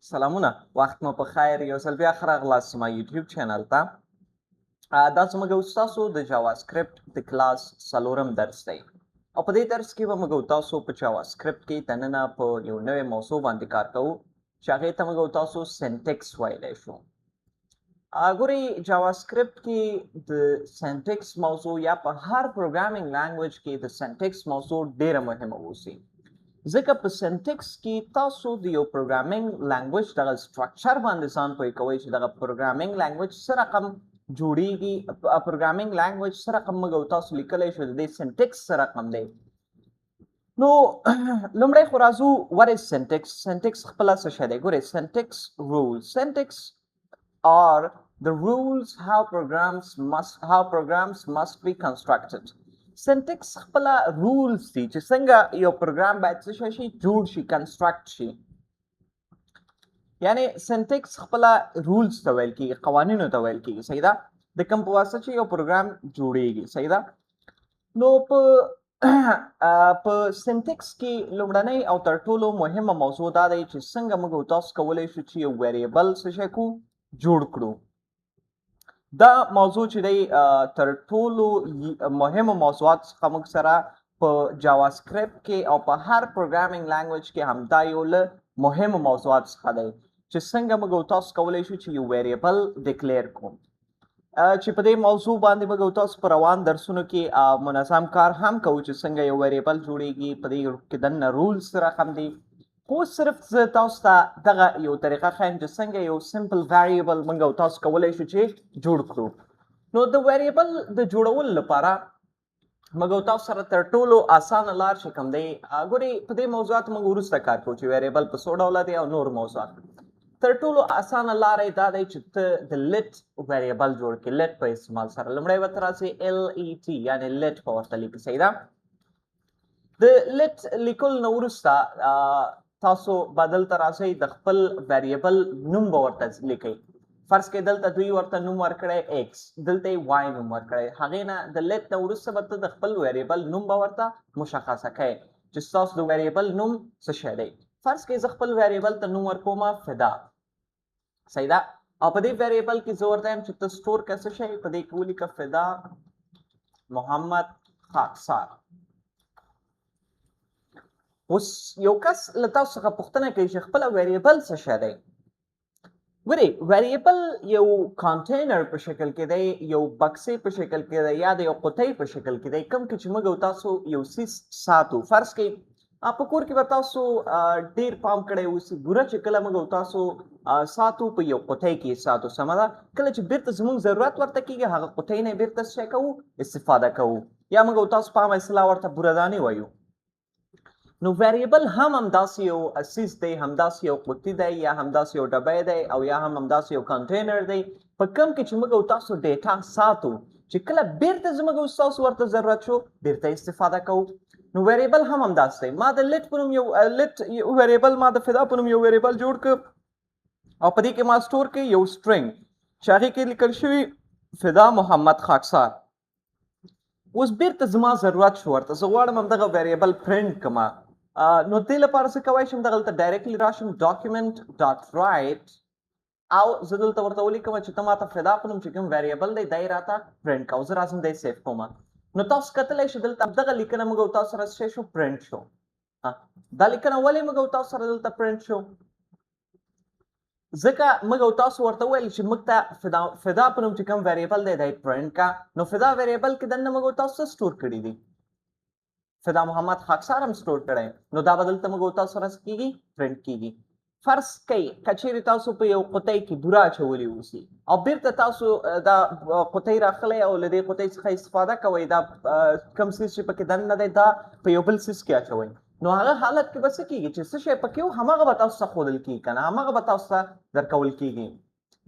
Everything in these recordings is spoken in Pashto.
سلامونه وخت مو په خیر یو ځل بیا ښه راغلاست زما یوټیوب چینل ته دا زموږ ستاسو د JavaScript د کلاس څلورم درس دی او په دې درس کې به موږ تاسو په JavaScript کې دننه په یو نوې موضوع باندې کار کوو چې هغې ته موږ تاسو سینټیکس ویلی شو ګورئ JavaScript کې د سینټیکس موضوع یا په هر پروګرامینګ لانګویج کې د سینټیکس موضوع ډیره مهمه اوسي ځکه په سینټیکس کې تاسو د یو پروګرامینګ لانګویج دغه سټرکچر باندې ځان پوه کوئ چې دغه پروګرامینګ لانګویج څه رقم جوړیږي پروګرامینګ لانګویج څه رقم موږ تاسو لیکلی شو د دې سینټیکس څه رقم دی نو لومړی خو راځو what is syntax syntax خپله څه شی دی ګورئ syntax rules syntax are the rules how programs must be constructed سینټیکس خپله رولز دي چې څنګه یو پروګرام باید څه شي جوړ شي کنسټرکټ شي یعنی سینټیکس خپله رولز ته ویل کېږي قوانینو ته ویل کېږي صحیح ده د کوم په واسطه چې یو پروګرام جوړیږي صحیح ده نو په سینټیکس کې لومړنۍ او تر ټولو مهمه موضوع دا دی چې څنګه موږ تاسو کولی شو چې یو ویریبل څه شی کو جوړ کړو دا موضوع چې دی تر ټولو مهمو موضوعات څخه موږ سره په JavaScript کې او په هر پروګرامینګ لانګویج کې همدا یو له مهمو موضوعات څخه دی چې څنګه موږ تاسو کولی شو چې یو ویریبل ډیکلیر کړو چې په دې موضوع باندې موږ تاسو په روان درسونو کې منظم کار هم کوو چې څنګه یو ویریبل جوړیږي په دې کې دننه رولز رقم دي خو صرف زه تاسو ته دغه یو طریقه ښیم چې څنګه یو سمپل ویریبل موږ تاسو کولی شو چې جوړ کړو نو د ویریبل د جوړولو لپاره موږ تاسو سره تر ټولو اسانه لار چې کوم دی ګورئ په دې موضوعاتو موږ وروسته کار کوو چې ویریبل په څو ډوله دی او نور موضوعات تر ټولو اسانه لار یې دا دی چې ته د لیټ ویریبل جوړ کړې لیټ په استعمال سره لومړی ورته راسئ LET یعنې لیټ په ورته لیکي صحیح ده د لیټ لیکلو نه وروسته تاسو به دلته راسئ د خپل ویریبل نوم به ورته لیکئ فرض کې دلته دوی ورته نوم ورکړی X دلته یې Y نوم ورکړی هغې نه د لیټ نه وروسته به ته د خپل ویریبل نوم به ورته مشخصه کوئ چې ستاسو د ویریبل نوم څه شی دی فرض کې زه خپل ویریبل ته نوم ورکوم فدا صحیح ده او په دې ویریبل کې زه ورته یم چې ته سټور کړه څه شی په دې کې ولیکه فدا محمد خاکسار اوس یو کس له تاسو څخه پوښتنه کوي چې خپله ویریبل څه شی دی ګورئ ویریبل یو کانټینر په شکل کې دی یو بکسې په شکل کې دی یا د یو قطۍ په شکل کې دی کوم کې چې موږ تاسو یو څیز ساتو فرض کې په کور کې به تاسو ډېر پام کړی اوسي بوره چې کله موږ تاسو ساتو په یو قطۍ کې ساتو سمه ده کله چې بیرته زموږ ضرورت ورته کېږي هغه قطۍ نه بیرته څه کوو استفاده کوو یا موږ تاسو په عامه اصطلاح ورته بورهدانې وایو نو ویریبل هم همداسې یو څیز دی همداسې یو قطي دی یا همداسې یو ډبی دی او یا هم همداسې یو کانټینر دی په کوم کې چې موږ تاسو ډیټا ساتو چې کله بیرته زموږ تاسو ورته ضرورت شو بیرته استفاده کوو نو ویریبل هم همداسې دی ما د لیټ په نوم یو لیټ ویریبل ما د فدا په نوم یو ویریبل جوړ کړ او په دې کې ما سټور کړ یو سټرنګ چې هغې کې لیکل شوي فدا محمد خاکسار اوس بیرته زما ضرورت شو ورته زه غواړم همدغه ویریبل پرنټ کړم نو دې لپاره څه کولی شم دغلته ډایرکټلی راشم ډاکیومنټ ډاټ رایټ او زه دلته ورته ولیکم چې ته ماته فدا په نوم چې کوم ویریبل دی دی راته پرنټ کوه زه راځم دی سیف کوم نو تاسو کتلی شئ دلته همدغه لیکنه موږ تاسو سره څه شو پرنټ شو دا لیکنه ولې موږ تاسو سره دلته پرنټ شو ځکه موږ تاسو ورته وویل چې موږ ته فدا په نوم چې کوم ویریبل دی دی پرنټ کا نو فدا ویریبل کې دننه موږ تاسو سټور کړي دي فدا محمد خاکسار هم سټور کړی نو دا به دلته موږ تاسو سره څه کېږي پرنټ کېږي فرض کوئ که چیرې تاسو په یو قطۍ کې بوره اچولې اوسي او بیرته تاسو دا قطۍ راخلی او له دې قطۍ څخه استفاده کوئ دا کوم څیز چې پکې دننه دی دا په یو بل څیز کې اچوئ نو هغه حالت کې به څه کېږي چې څه شی پکې و هماغه به تاسو ته ښودل کېږي که نه هماغه به تاسو ته درکول کېږي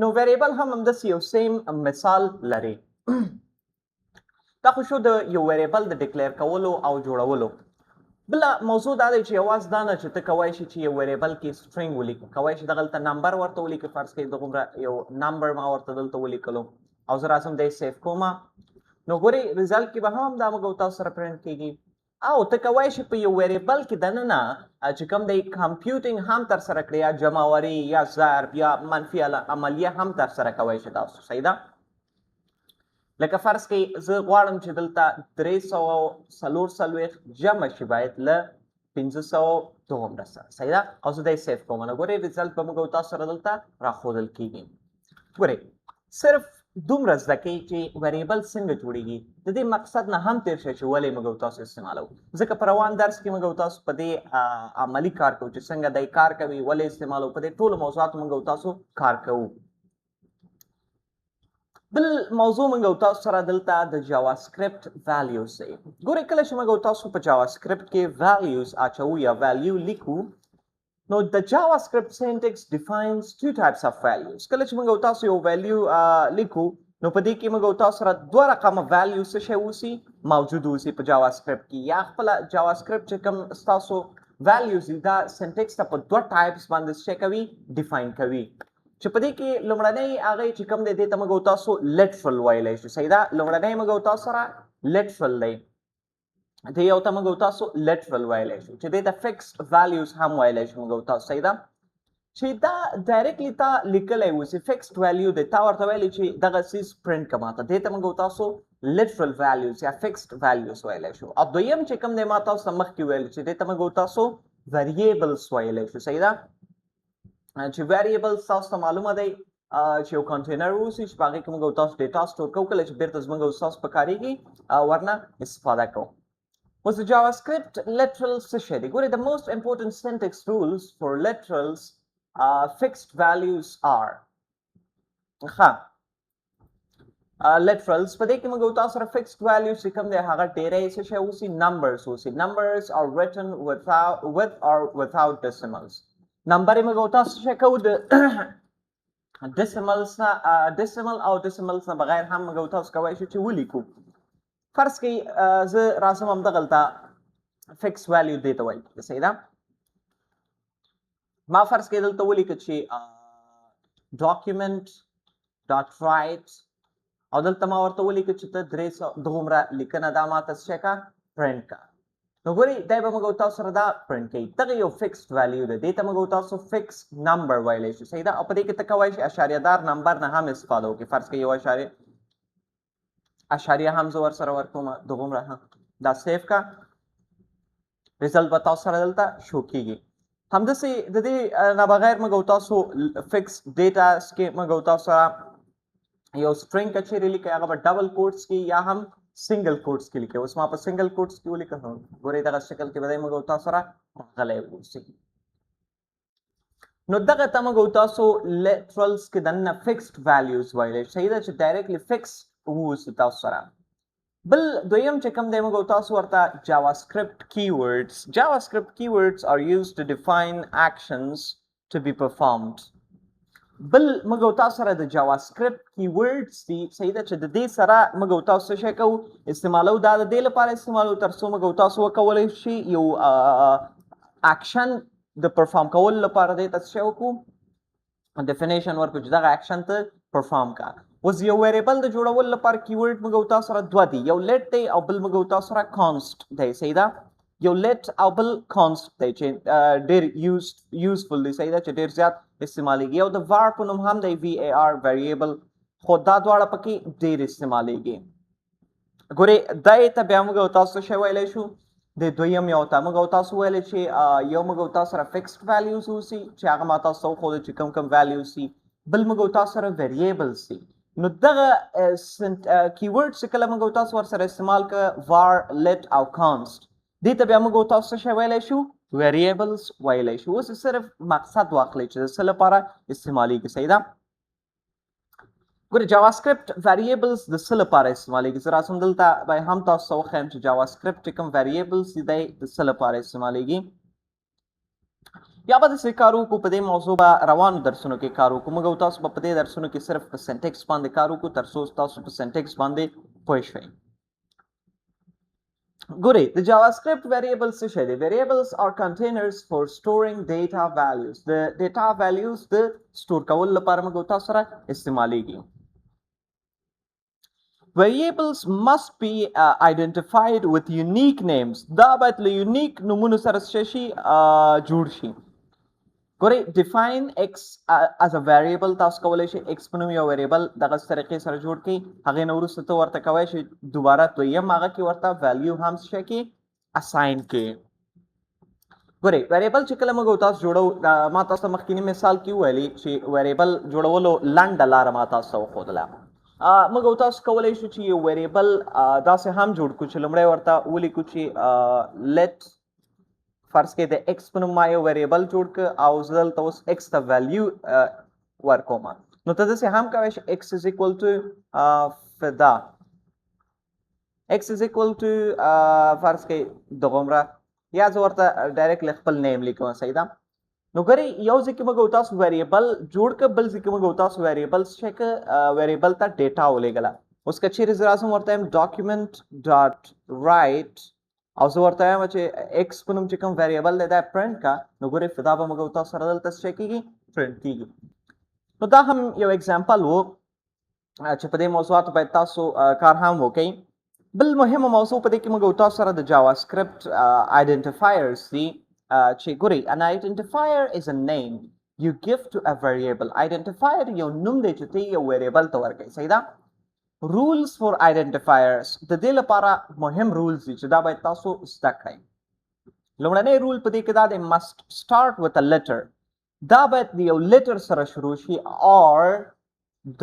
نو ویریبل هم همداسې یو سیم مثال لري دا خو شو د یو ویریبل د ډیکلیر کولو او جوړولو بله موضوع دا دی چې یوازې دا نه چې ته کولی شي چې یو ویریبل کې سټرنګ ولیکو کولی شي دغلته نمبر ورته ولیکې فرض کوي دغومره یو نمبر ما ورته دلته ولیکلو او زه راځم دی سیف کوم نو ګورئ ریزلټ کې به هم دا موږ تاسو سره پرنټ کېږي او ته کولی شي په یو ویریبل کې دننه چې کوم دی کمپیوټینګ هم تر سره کړئ یا جمعوري یا ضرب یا منفي عملیه هم تر سره کوی شئ تاسو صحیح ده لکه فرض کړئ زه غواړم چې دلته 340 جمع شي باید له 502 سره صحیح ده او زه دی سیف کوم نو ګورئ ریزلټ به موږ تاسو سره دلته راښودل کیږي ګورئ صرف دومره زده کوي چې ویریبل څنګه جوړیږي د دې مقصد نه هم تیر شئ چې ولې موږ تاسو استعمالوو ځکه په روان درس کې موږ تاسو په دې عملي کار کوو چې څنګه دی کار کوي ولې استعمالوو په دې ټولو موضوعاتو موږ تاسو کار کوو بل موضوع موږ تاسو سره دلته د JavaScript values دی ګورئ کله چې موږ تاسو په JavaScript کې values اچوو یا value لیکو نو the JavaScript syntax defines two types of values کله چې موږ تاسو یو value لیکو نو په دې کې موږ تاسو سره دوه رقمه values څه شی اوسي موجود اوسي په JavaScript کې یا خپل JavaScript چې کوم تاسو values دا syntax ته په دوه types باندې څه کوي define کوي چې په دې کې لومړنی هغه چې کوم دی دې ته موږ تاسو literal ویلی شو صحیح ده لومړنی موږ تاسو سره literal دی د یو ته موږ تاسو literal ویلی شو چې دې ته fixed values هم ویلی شو موږ تاسو صحیح ده چې دا ډایرکټلی تا لیکلی اوسي fixed value دی تا ورته ویلي چې دغه څیز پرنټ که ماته دې ته موږ تاسو literal values یا fixed values ویلی شو او دویم چې کوم دی ما تاسو ته مخکې ویل چې دې ته موږ تاسو variables ویلی شو صحیح ده چې variables تاسو ته معلومه دی چې یو کنټینر اوسي چې په هغې کې موږ تاسو ډیټا سټور کوو کله چې بیرته زموږ تاسو په کارېږي ورنه استفاده کوو Was the JavaScript literal څه دی ګورئ the most important syntax rules for literals fixed values are literals په دې کې موږ تاسو سره fixed values چې کوم دی هغه ډېری څه شی اوسي numbers اوسي numbers are written with or without decimals نمبر یې موږ تاسو څه کوو د decimals نه decimal او decimals نه بغیر هم موږ تاسو کولی شو چې ولیکو فرض کړئ زه راځم همدغلته فکس ویلیو دې ته وایي صحیح ده ما فرض کړئ دلته ولیکه چې document dot write او دلته ما ورته ولیکه چې ته 300 دومره لیکنه دا ما ته څه کا پرنټ کا نو ګورئ دی به موږ تاسو سره دا پرنټ کوي دغه یو فکسډ ویلیو دی دې ته موږ تاسو فکس نمبر ویلی شو صحیح ده او په دې کې ته کولی شي اشاریه دار نمبر نه هم استفاده وکړي فرض کړئ یو اشاریه هم زه ورسره ورکوم دغومره هم دا سیف کا ریزلټ به تاسو سره دلته شو کیږي همداسې د دې نه بغیر موږ تاسو فکس ډیټا کې موږ تاسو سره یو سټرینګ که چیرې لیکئ هغه به ډبل کوټس کې یا هم سنګل کوټس کې لیکئ اوس ما په سنګل کوټس کې ولیکه ګورئ دغه شکل کې به دی موږ تاسو سره راغلی اوسي نو دغه ته موږ تاسو literals کې دننه fixed values ویلی صحیح ده چې ډایرکټلی فکس اوسي تاسو سره بل دویم چې کوم دی موږ تاسو ورته JavaScript keywords are used to define actions to be performed بل موږ تاسو سره د JavaScript keywords دي صحیح ده چې د دې سره موږ تاسو څه کوو استعمالو دا د دې لپاره استعمالو تر څو موږ تاسو وکولی شي یو اکشن د پرفارم کولو لپاره دې ته څه وکړو ډیفینیشن ورکړو چې دغه اکشن ته پرفارم کا اوس یو ویریبل د جوړولو لپاره کیورډ موږ تاسو سره دوه دي یو لیټ دی او بل موږ تاسو سره کانسټ دی صحیح ده یو لیټ او بل کانسټ دی چې ډېر یوزفل دی صحیح ده چې ډېر زیات استعمالیږي او د var په نوم هم دی var variable خو دا دواړه پکې ډېر استعمالیږي ګورئ دای ته بیا موږ تاسو څه ویلی شو د دویم یو ته موږ تاسو ویلی چې یو موږ تاسو سره فکسډ values اوسي چې هغه ما تاسو ته وښودل چې کوم کوم values سي بل موږ تاسو سره variables سي نو دغه کیورډ چې کله موږ تاسو ورسره استعمال کړه var let او const دې ته بیا موږ تاسو څه ویلی شو variables ویلی شو اوس صرف مقصد واخلئ چې د څه لپاره استعمالیږي صحیح ده ګورئ JavaScript variables د څه لپاره استعمالیږي زه راځم دلته به هم تاسو ته وښیم چې JavaScript چې کوم variables دي دی د څه لپاره استعمالیږي یا به داسې کار وکړو په دې موضوع به روانو درسونو کې کار وکړو موږ تاسو به په دې درسونو کې صرف په سینټیکس باندې کار وکړو تر څو تاسو په سینټیکس باندې پوه شئ ګورئ د JavaScript variables څه شی دی variables are containers for storing data values د data values د سټور کولو لپاره موږ تاسو سره استعمالیږي variables must be identified with unique names. دا باید له unique نومونو سره شي جوړ شي. ګورئ define x as a variable تاسو کولی شئ x په نوم یو variable دغه طریقې سره جوړ کړئ. هغې نه وروسته ته ورته کولی شئ دوباره دویم هغه کې ورته value هم څه کې assign کړئ. ګورئ variable چې کله موږ تاسو جوړو ما تاسو ته مخکینی مثال کې وویلي چې variable جوړولو لنډه لاره ما تاسو ته وښودله. موږ تاسو کولی شو چې یو variable داسې هم جوړ کړو چې لومړی ورته ولیکو چې let فرض کې د x په نوم ما یو variable جوړ کړ او زه دلته اوس x ته value ورکوم. نو ته داسې هم کولی شې x is equal to فدا x is equal to فرض کې دغومره یا زه ورته ډایرکټلی خپل نیم لیکم. صحیح ده. نو ګورئ یو ځای کې موږ تاسو variable جوړ کړ بل ځای کې موږ تاسو variable څه کړ variable ته ډیټا ولېږله. اوس که چیرې زه راځم ورته یم document dot write او زه ورته وایم چې x په نوم چې کوم variable دی دا پرنټ کا. نو ګورئ فدا به موږ تاسو سره دلته څه کېږي پرنټ کېږي. نو دا هم یو اگزامپل و چې په دې موضوعاتو باید تاسو کار هم وکړئ. بل مهمه موضوع په دې کې موږ تاسو سره د JavaScript identifiers دي چې ګورئ an identifier is a name you give to a variable. identifier یو نوم دی چې ته یو variable ته ورکوي. صحیح ده. rules for identifiers د دې لپاره مهم rules دي چې دا باید تاسو زده کړئ. لومړنی رول په دې کې دا دی must start with a letter. دا باید د یو letter سره شروع شي or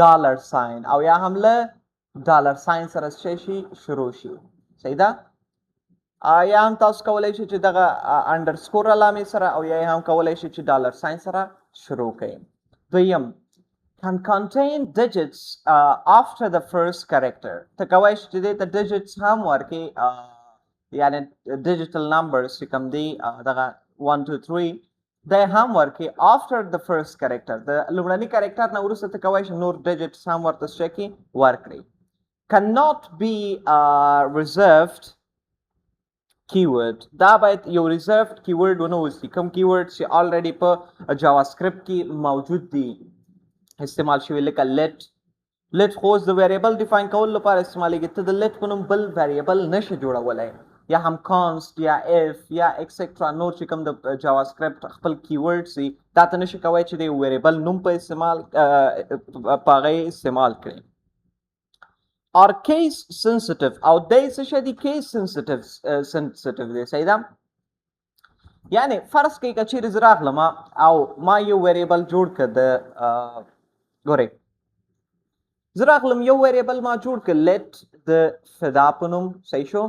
dollar sign او یا هم له dollar sign سره شي شروع شي. صحیح ده. یا هم تاسو کولی شئ چې دغه underscore علامې سره او یا هم کولی شئ چې dollar sign سره شروع کړئ. دویم can contain digits after the first character. ته کولی شئ چې دې ته digits هم ورکړي یعنی digital numbers چې کوم دي دغه 1 2 3 دا هم ورکړي after the first character. د لومړني character نه وروسته ته کولی شئ نور digits هم ورته څه کړي ورکړي. cannot be reserved keyword. دا باید یو reserved keyword ونه اوسي. کوم keyword چې already په JavaScript کې موجود دي استعمال شوي لکه let خو د variable define کولو لپاره استعمالیږي. ته د let په نوم بل variable نشي جوړولی یا هم const یا if یا etc نور چې کوم د JavaScript خپل keywords دي دا ته نشي کولی چې د variable نوم په استعمال په هغې استعمال کړي. are case sensitive او دی څه شی دی case sensitive دی. صحیح ده. یعنی فرض کړئ که چیرې زه راغلم او ما یو variable جوړ کړ د ګورئ زه راغلم یو variable ما جوړ کړ let د فدا په نوم. صحیح شو.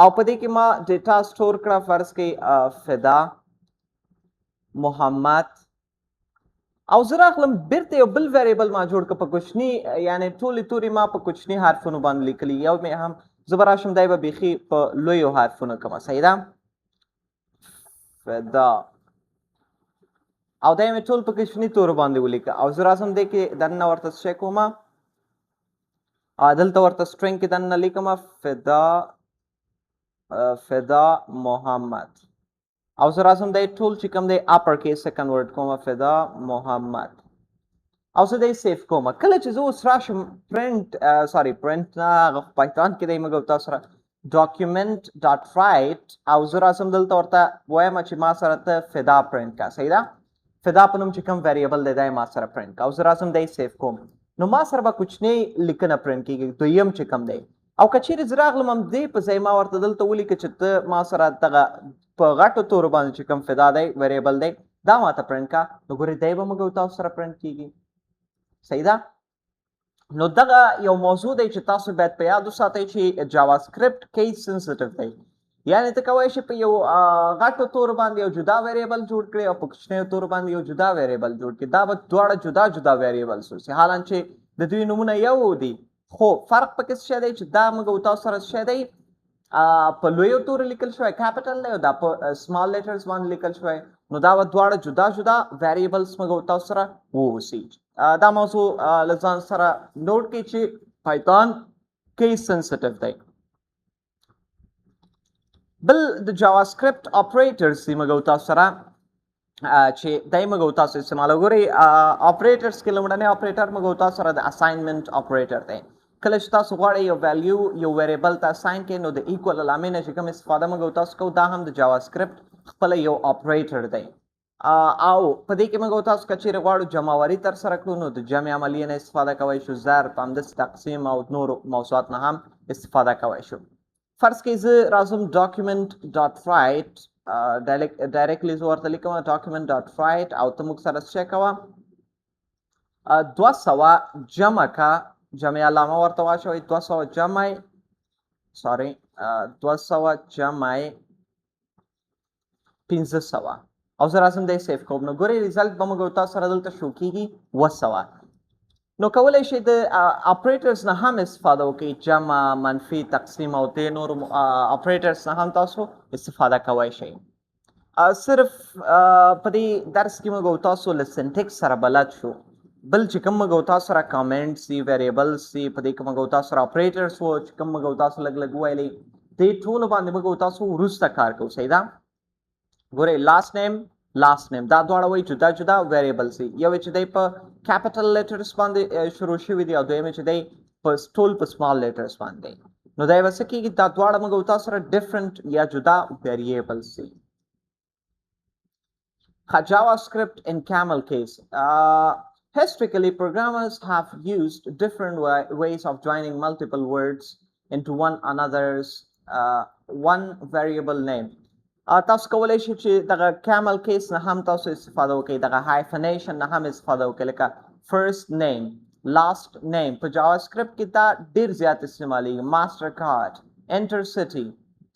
او په دې کې ما ډیټا سټور کړه فرض کړئ فدا محمد او زه راغلم بیرته یو بل variable ما جوړ کړ په کوچني یعنی ټولې تورې ما په کوچني حرفونو باندې لیکلي. یو مې هم زه به راشم دی به بیخي په لویو حرفونو کومه. صحیح ده. فدا او دی مې ټول په کوچني تورو باندې ولیکه او زه راځم دی کې دننه ورته څه کوم دلته ورته string کې دننه لیکم فدا محمد او زه راځم دی ټول چې کوم دی اپر کیس څخه کنورټ کوم فدا محمد او زه دی سیف کوم. کله چې زه اوس راشم پرنټ نه هغه پایتون کې دی موږ تاسو سره document dot write او زه راځم دلته ورته وایم چې ما سره ته فدا پرنټ کا. صحیح ده. فدا په نوم چې کوم variable دی دا ما سره پرنټ کا او زه راځم دی سیف کوم. نو ما سره به کوچنی لیکنه پرنټ کېږي دویم چې کوم دی. او که چیرې زه راغلم همدې په ځای ما ورته دلته ولیکه چې ته ما سره دغه په غټو تورو باندې چې کوم فدا دی variable دی دا ماته پرنټ کا. نو ګورئ دی به موږ تاسو سره پرنټ کېږي. صحیح ده. نو دغه یو موضوع دی چې تاسو باید په یاد وساتئ چې JavaScript case sensitive دی. یعنی ته کولی شئ په یو غټو تورو باندې یو جدا variable جوړ کړئ او په کوچنیو تورو باندې یو جدا variable جوړ کړئ. دا به دواړه جدا جدا variables اوسي حالان چې د دوی نومونه یو دي خو فرق پکې څه شی دی چې دا موږ تاسو سره څه شی دی په لویو تورو لیکل شوی کیپټل دی او دا په سمال لیټرز باندې لیکل شوی. نو دا دواړه جدا جدا variables موږ تاسو سره واوسي. دا موضوع له ځان سره نوٹ کړئ چې پایتون case sensitive دی. بل د JavaScript operators دی موږ تاسو سره چې دای موږ تاسو استعمال وګورئ. operators کې لومړنی operator موږ تاسو سره د assignment operator دی. کله چې تاسو غواړئ یو ویلیو یو ویریبل ته اساین کړئ نو د ایکوال علامې نه چې کوم استفاده موږ تاسو کوو دا هم د جاواسکرپټ خپله یو اپریټر دی او په دې کې موږ تاسو که چیرې غواړو جمعواري ترسره کړو نو د جمع عملیې نه استفاده کولی شو ضرب همداسې تقسیم او نورو موضوعات نه هم استفاده کولی شو فرض کړئ زه راځم document dot write ډایرکټلی زه ورته لیکم document dot write او ته موږ سره څه کوه 200 جمع کا جمع علامه ورته واچوئ 200 جمع 200 جمع 1500 او زه راځم دی سیف کوم نو ګورئ ریزلټ به موږ تاسو سره دلته شو کیږي 200 نو کولی شئ د اپریټرز نه هم استفاده وکړئ جمع منفي تقسیم او د نورو اپریټرز نه هم تاسو استفاده کولی شئ صرف په دې درس کې موږ تاسو له سینټیکس سره بلد شو بل چې کوم موږ تاسو سره کامنټس دي ویریبلز دي په دې کې موږ تاسو سره اپریټرز وو چې کوم موږ تاسو لږ لږ ویلي دې ټولو باندې موږ تاسو وروسته کار کوو صحیح ده ګورئ لاست نیم دا دواړه وایي جدا جدا ویریبلز دي یو چې دی په کیپیټل لیټرز باندې شروع شوي دي او دویم چې دی په ټول په سمال لیټرز باندې نو دا به څه کېږي دا دواړه موږ تاسو سره ډفرنټ یا جدا ویریبلز دي JavaScript in camel case. Historically, programmers have used different ways of joining multiple words into one variable name. تاسو کولی شئ چې دغه camel case نه هم تاسو استفاده وکړئ دغه hyphenation نه هم استفاده وکړئ لکه first name last name په JavaScript کې دا ډېر زیات استعمالیږي master card enter city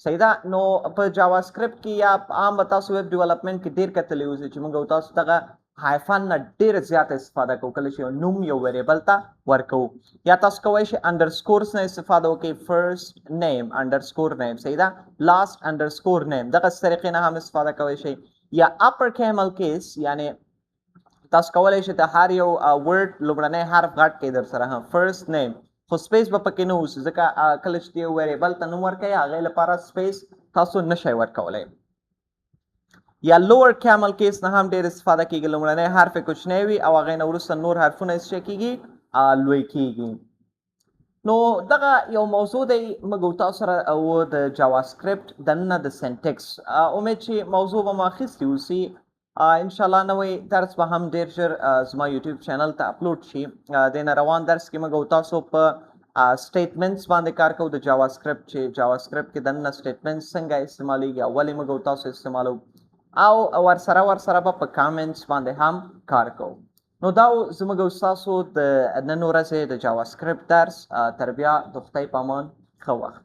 صحیح ده نو په JavaScript کې یا عام به تاسو ویب ډیولپمنټ کې ډېر کتلی اوسئ چې موږ تاسو دغه هایفن نه ډېر زیات استفاده کوو کله چې یو نوم یو ویریبل ته ورکوو یا تاسو کولی شئ انډرسکورس نه استفاده وکړئ فرست نیم انډرسکور نیم صحیح ده لاست انډرسکور نیم دغسې طریقې نه هم استفاده کولی شئ یا اپر کیمل کیس یعنی تاسو کولی شئ د هر یو ورډ لومړنی حرف غټ کړئ در سره هم فرست نیم خو سپیس به پکې نه اوسي ځکه کله چې یو ویریبل ته نوم ورکوئ هغې لپاره سپیس تاسو نشئ ورکولی یا لوور کیمل کیس نه هم ډېر استفاده کېږي لومړنی حرف یې کوچنی وي او هغې نه وروسته نور حرفونه یې څه کېږي لوی کېږي نو دغه یو موضوع دی موږ تاسو سره و د جاواسکرپټ دننه د سینټکس امید چې موضوع به مو اخیستي اوسي انشاءالله نوی درس به هم ډېر ژر زما یوټیوب چینل ته اپلوډ شي د نه روان درس کې موږ تاسو په سټیټمنټس باندې کار کوو د جاواسکرپټ چې جاواسکرپټ کې دننه سټیټمنټس څنګه استعمالیږي او ولې موږ تاسو استعمالو او ورسره به په کامنټس باندې هم کار کوو نو دا زموږ ستاسو د نن ورځې د جاواسکرپټ درس تر بیا د خدای په امان ښه وخت